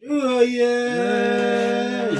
Oh yeah,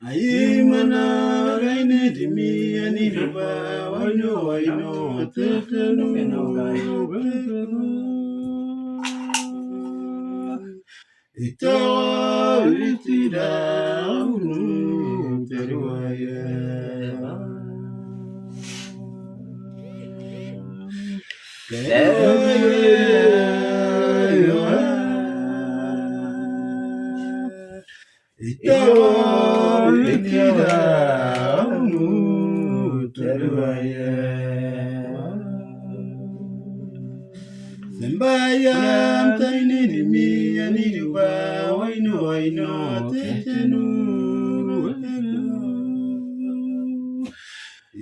Ayimana gaine dimi ani duba wano waino tetenu itawa itida unu teruaya itawa itida unu teruaya Sembayam taini dimi ani duba waino tetenu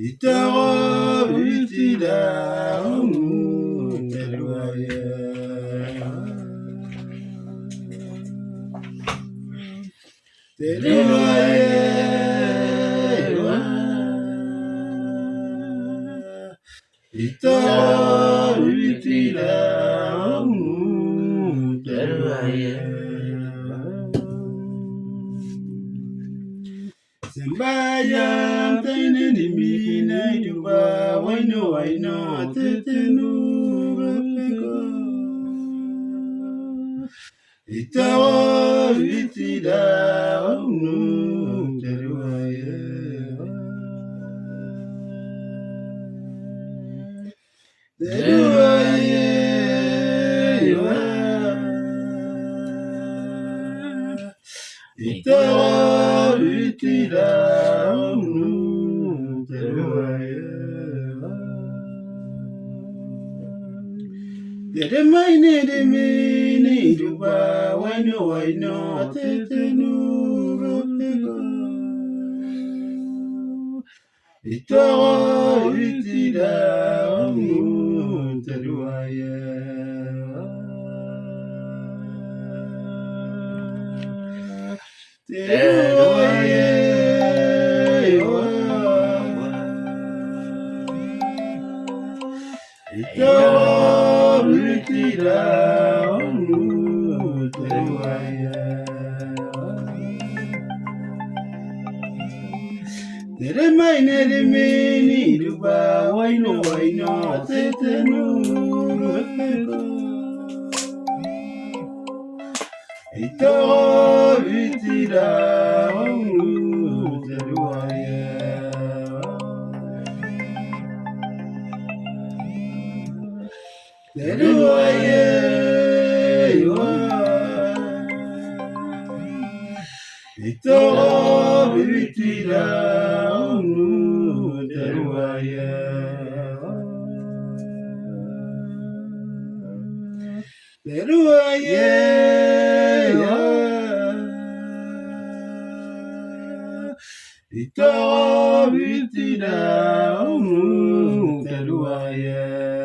itawa itida unu teruaya itawa itida unu teruaya Sembayang taine dimi na duba waino tetenu rapeko itawa itida unu teruaya teruaya itawa itida unu teruaya Dede maine de mini duba waino tetenu rapeko itawa itida unu teruaya teruaya itawa itida unu teruaya Dede maine de mini duba waino tetenu rapeko itawa itida unu teruaya teruaya itawa itida unu teruaya teruaya itawa itida unu teruaya